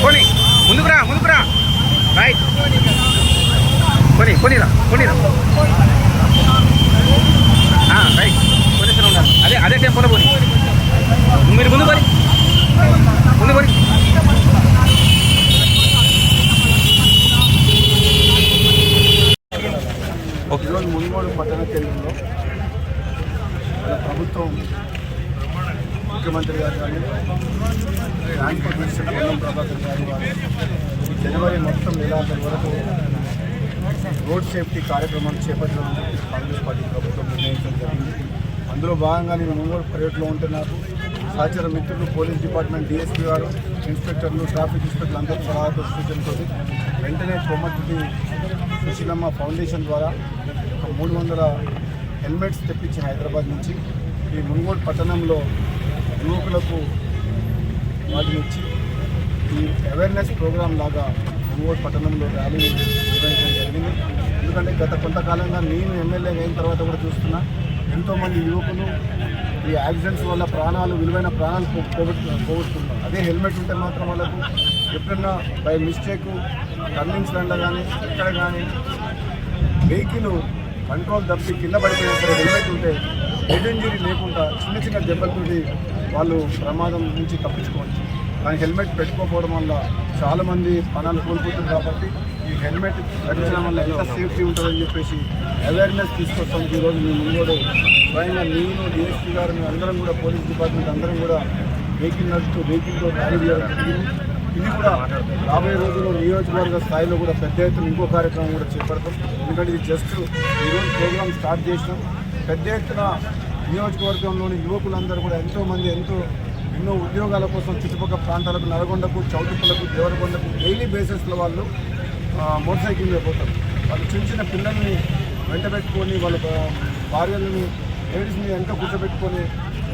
పోనీ ముందుకు రా రైట్ పోనీరా రైట్ పోలీసులు ఉన్నారు అదే టెంపోలో పోనీ మీరు ముందు పోనీ ఈరోజు మునుగోడు పట్టణ కేంద్రంలో మన ప్రభుత్వం ముఖ్యమంత్రి గారు కానీ ట్రాన్స్పోర్ట్ మినిస్టర్ పొన్నం ప్రభాకర్ గారు జనవరి మొత్తం నెలాఖరు వరకు రోడ్ సేఫ్టీ కార్యక్రమాన్ని చేపట్టాలని కాంగ్రెస్ పార్టీ ప్రభుత్వం నిర్ణయించడం జరిగింది. అందులో భాగంగా నేను మునుగోడు పర్యటనలో ఉంటే నాకు సహచర మిత్రులు పోలీస్ డిపార్ట్మెంట్ డిఎస్పీ గారు ఇన్స్పెక్టర్లు ట్రాఫిక్ ఇన్స్పెక్టర్లు అందరూ సలహాతో సూచనతో వెంటనే కొమ్మటి సుశీలమ్మ ఫౌండేషన్ ద్వారా 300 హెల్మెట్స్ తెప్పించి హైదరాబాద్ నుంచి ఈ మునుగోడు పట్టణంలో యువకులకు వాటిని ఇచ్చి ఈ అవేర్నెస్ ప్రోగ్రామ్ లాగా మునుగోడు పట్టణంలో ర్యాలీ నిర్వహించడం జరిగింది. ఎందుకంటే గత కొంతకాలంగా నేను ఎమ్మెల్యే అయిన తర్వాత కూడా చూస్తున్నా ఎంతోమంది యువకులు ఈ యాక్సిడెంట్స్ వల్ల విలువైన ప్రాణాలు పోగొట్టుకున్నారు. అదే హెల్మెట్ ఉంటే మాత్రం వాళ్ళకు ఎప్పుడన్నా బై మిస్టేక్ టర్నింగ్స్ లండ కానీ ఎక్కడ కానీ వెహికల్ కంట్రోల్ తప్పి కింద పడిపోయిన సరే హెల్మెట్ ఉంటే హెడ్ ఇంజరీ లేకుండా చిన్న దెబ్బలతోటి వాళ్ళు ప్రమాదం నుంచి తప్పించుకోవచ్చు. కానీ హెల్మెట్ పెట్టుకోకపోవడం వల్ల చాలామంది ప్రాణాలు కోల్పోతుంది. కాబట్టి ఈ హెల్మెట్ ధరించడం వల్ల ఎంత సేఫ్టీ ఉంటుందని చెప్పేసి అవేర్నెస్ తీసుకొస్తానికి ఈరోజు మేము మునుగోడు స్వయంగా నేను డిఎస్పీ గారు మేము అందరం కూడా పోలీస్ డిపార్ట్మెంట్ అందరం కూడా వెహికల్ నడుస్తూ వెహికల్తో ర్యాలీ చేయడం జరిగింది. ఇది కూడా రాబోయే రోజుల్లో నియోజకవర్గ స్థాయిలో కూడా పెద్ద ఎత్తున ఇంకో కార్యక్రమం కూడా చేపడతాం. ఎందుకంటే ఇది జస్ట్ ఈరోజు ప్రోగ్రామ్ స్టార్ట్ చేసినాం. పెద్ద ఎత్తున నియోజకవర్గంలోని యువకులందరూ కూడా ఎన్నో ఉద్యోగాల కోసం చుట్టుపక్కల ప్రాంతాలకు నల్గొండకు చౌటుప్పలకు దేవరకొండకు డైలీ బేసిస్లో వాళ్ళు మోటార్ సైకిల్ మీద పోతారు. వాళ్ళు చిన్న పిల్లల్ని వెంట పెట్టుకొని వాళ్ళ భార్యలని లేడీస్ని వెంట కూర్చోబెట్టుకొని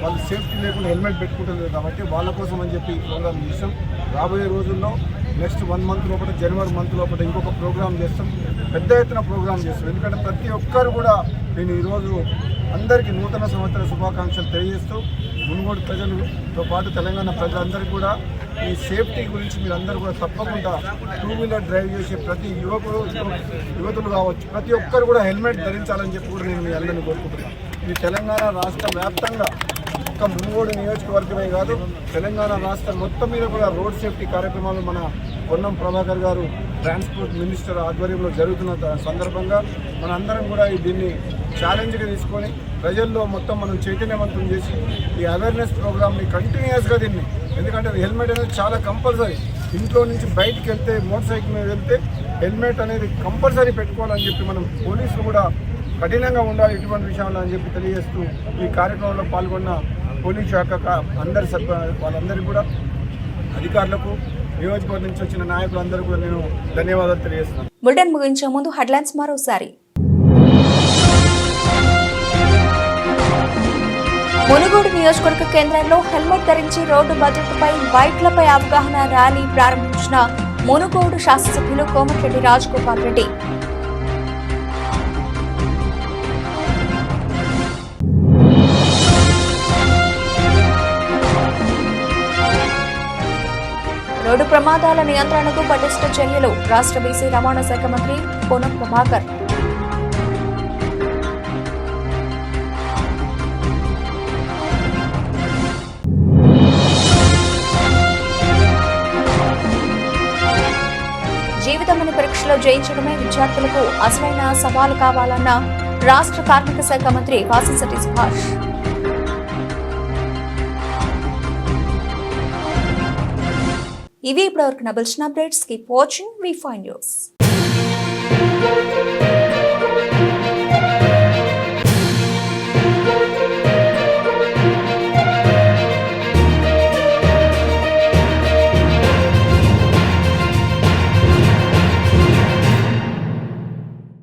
వాళ్ళు సేఫ్టీ లేకుండా హెల్మెట్ పెట్టుకుంటలేదు. కాబట్టి వాళ్ళ కోసం అని చెప్పి ప్రోగ్రామ్ చేస్తాం. రాబోయే రోజుల్లో నెక్స్ట్ 1 మంత్ లోపల జనవరి మంత్ లోపల ఇంకొక ప్రోగ్రామ్ చేస్తాం. పెద్ద ఎత్తున ప్రోగ్రామ్ చేస్తాం. ఎందుకంటే ప్రతి ఒక్కరు కూడా నేను ఈరోజు అందరికీ నూతన సంవత్సర శుభాకాంక్షలు తెలియజేస్తూ మునుగోడు ప్రజలతో పాటు తెలంగాణ ప్రజలందరికీ కూడా ఈ సేఫ్టీ గురించి మీరందరూ కూడా తప్పకుండా 2 వీలర్ డ్రైవ్ చేసే ప్రతి యువతులు కావచ్చు ప్రతి ఒక్కరు కూడా హెల్మెట్ ధరించాలని చెప్పి కూడా నేను మీ అందరినీ కోరుకుంటున్నాను. ఇది తెలంగాణ రాష్ట్ర వ్యాప్తంగా ఒక్క మునుగోడు నియోజకవర్గమే కాదు తెలంగాణ రాష్ట్రం మొత్తం మీద కూడా రోడ్ సేఫ్టీ కార్యక్రమాలు మన పొన్నం ప్రభాకర్ గారు ట్రాన్స్పోర్ట్ మినిస్టర్ ఆధ్వర్యంలో జరుగుతున్న సందర్భంగా మనందరం కూడా దీన్ని ఛాలెంజ్గా తీసుకొని ప్రజల్లో మొత్తం మనం చైతన్యవంతం చేసి ఈ అవేర్నెస్ ప్రోగ్రామ్ని కంటిన్యూస్గా దీన్ని ఎందుకంటే హెల్మెట్ అనేది చాలా కంపల్సరీ. ఇంట్లో నుంచి బయటికి వెళ్తే మోటార్ సైకిల్ మీద వెళ్తే హెల్మెట్ అనేది కంపల్సరీ పెట్టుకోవాలని చెప్పి మనం పోలీసులు కూడా కఠినంగా ఉండాలి ఇటువంటి విషయాల్లో అని చెప్పి తెలియజేస్తూ ఈ కార్యక్రమంలో పాల్గొన్న పోలీస్ శాఖ వాళ్ళందరికీ కూడా అధికారులకు నియోజకవర్గం నుంచి వచ్చిన నాయకులందరూ కూడా నేను ధన్యవాదాలు తెలియజేస్తున్నాను. బులెటిన్ ముగించే ముందు హెడ్లైన్స్ మరోసారి. మునుగోడు నియోజకవర్గ కేంద్రంలో హెల్మెట్ ధరించి రోడ్డు భద్రతపై బైక్లపై అవగాహన ర్యాలీ ప్రారంభించిన మునుగోడు శాసనసభ్యులు కోమటిరెడ్డి రాజగోపాల్ రెడ్డి. రోడ్డు ప్రమాదాల నియంత్రణకు పటిష్ట చర్యలు రాష్ట్ర బీసీ రవాణా శాఖ మంత్రి పొన్నం ప్రభాకర్. జీవితమని పరీక్షలో జయించడమే విద్యార్థులకు అసలైన సవాలు కావాలన్న రాష్ట్ర కార్మిక శాఖ మంత్రి వాసంశెట్టి సుభాష్. ఇవి ఇప్పటివరకు నబిల్చిన updates. Keep watching V five news.